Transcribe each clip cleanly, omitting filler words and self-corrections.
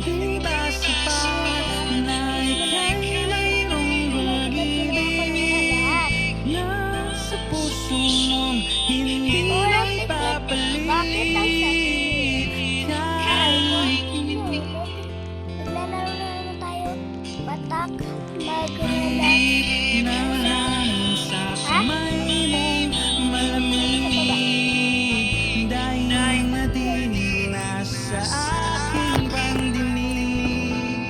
Di ba sapat na ika'y mayroong pag-ibig na sa puso mong hindi naipapalit? Naglalaro na naman tayo. Batak, maganda. Higit na sa kamay mong malamig, dahil nadinig na sa aking pandinig.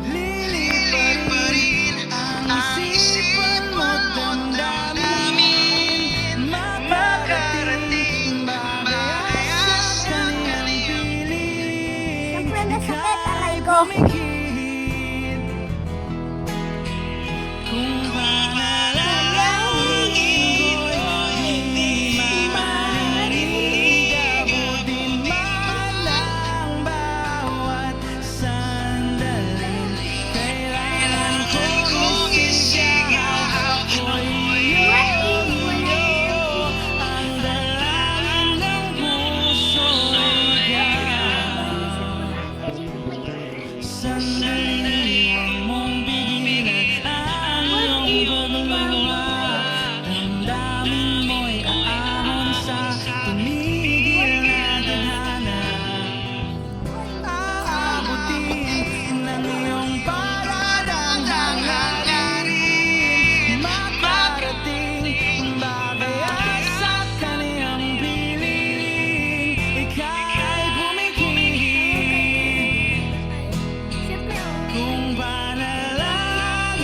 Lilip pa rin ang isipan mo't damdamin, makarating bagay sa kanyang piling. Siyempre nasakit, aray ko. Kung panalangin ko'y di marinig, abutin man ang bawat sandaling. Kailangan kong isigaw ako'y iyo, ang dalangin ng puso'y ikaw. Sandali huwag mong pigilan ang iyong pagluha, damdamin mo'y aahon sa tumigil na tadhana. Aabutin ng iyong paradang hangarin, makarating bagay sa kaniyang piling. Ika'y pumikit. Siyempre, Kung panalangin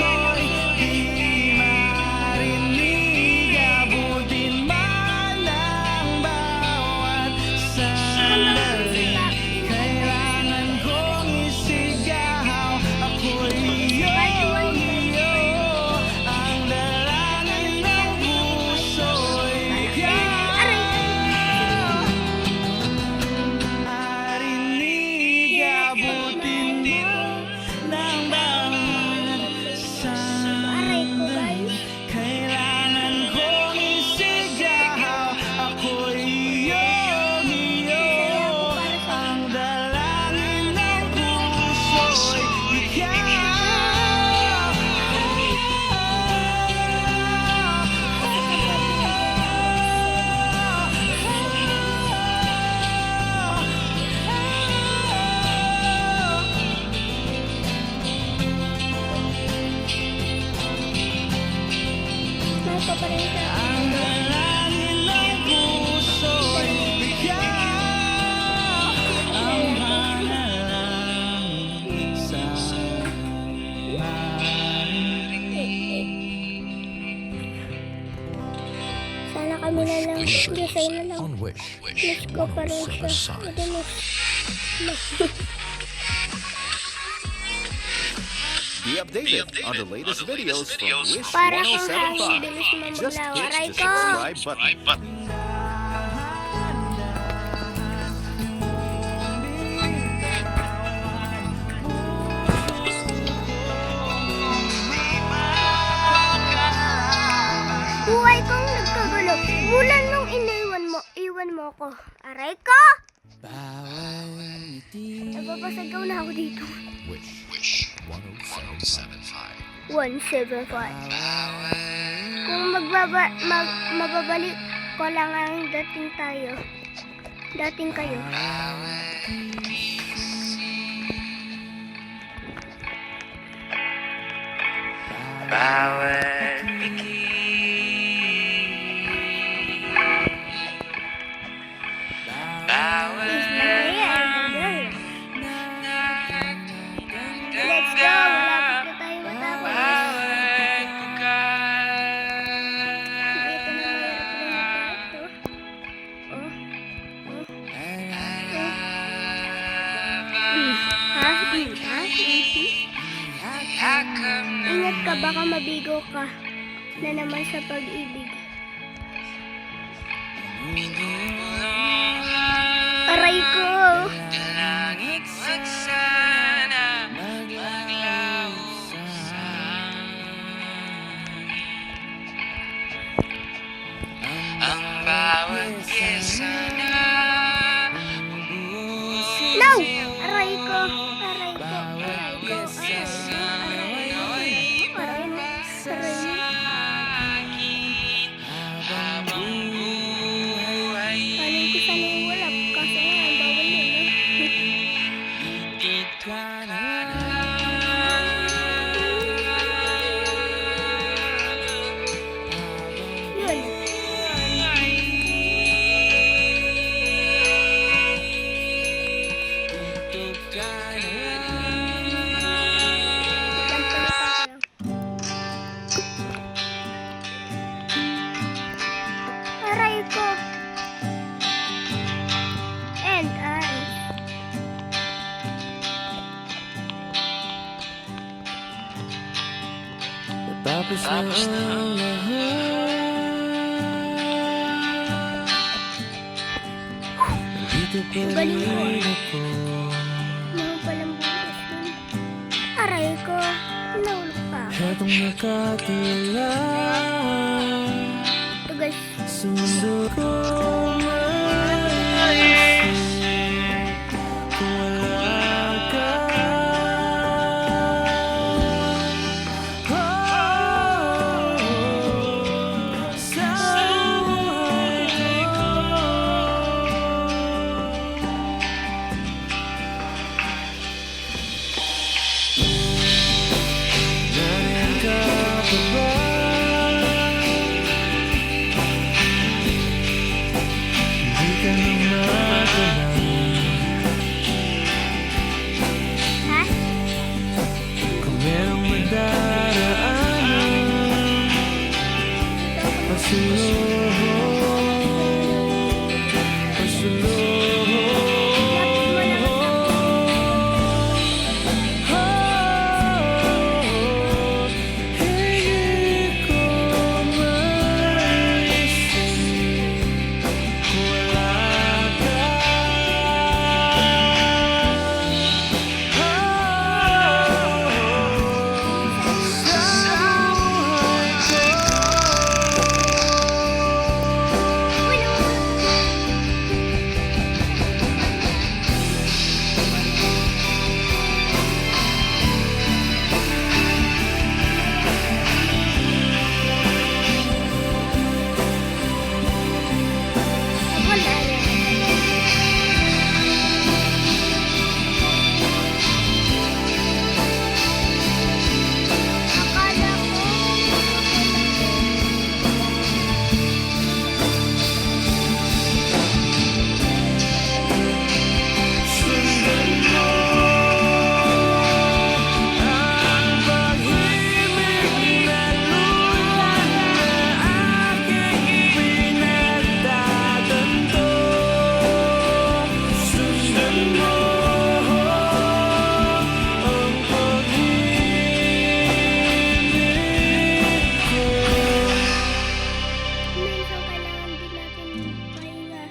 ko'y di marinig, abutin man ang bawat sandali. Kailangan kong isigaw ako'y iyo, ang dalangin ng puso'y ikaw. Marinig, abutin mo ng bawat sandali. Kailangan kong isigaw ako'y iyong iyo, ang dalangin ng puso'y nasa pa rin siya. Ang dalangin ng puso'y ikaw, ang panalangin sa marinig. Sana kami na lang. Gisay na lang. On Wish. Let's go pa rin siya. 107 Madalas. Be updated on the latest videos from Wish Para kang hangin, 1075. bilis mo Just maglaw. hit Aray the ko! subscribe button. Buhay kong nagkagulo. Bulan nung iwan mo ko. Aray ko! Napapasagaw na ako dito. Wish 1075. 175. Kung mababalik ko lang ang dating tayo. Dating kayo. Bawat piki, bawat Let's go! Malapit na tayo matapos. bawat bukas. Ito na mahirap na ito. Oh. Ingat ka, baka mabigo ka na naman sa pag-ibig. Aray ko! Langit sana maglaw sa ang bawat pyesa na No! Aray Aray ko. And eyes. Tapos na ang lahat. Dito pa Galing ko. rin ako. Mga palang bukas yun. Aray ko. Nahulog pa ako. Etong nakatila Ito guys. sa mundo ko. Kung wala ka, sa buhay ko. Nariyan ka pa ba? Hindi ka na magalaw. Ha? Kung merong madaraanan, pasulong, pasulong. Hindi ko maisip kung wala ka. Sa buhay Wala. Akala ko. sundan mo ang pag-ibig na lulan na aking pinagtatanto. Sundan mo ang pag-ibig ko. Minsan kailangan din natin pahinga.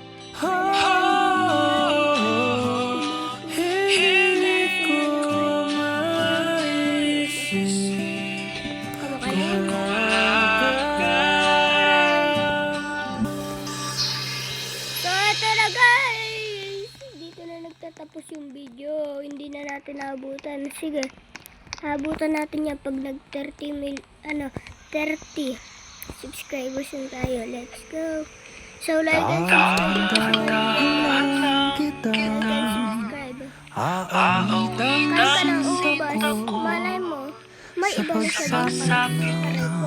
Hindi ko maisip kung wala ka. So, ito na guys! Dito na nagtatapos yung video. Hindi na natin naabutan. Sige, abutan natin yan pag nag 30 subscribers na tayo. Let's go! So, like and subscribe. Kita Subscribe. aawitan Kahit ka ng ubas, malay mo, may ibang sabihin.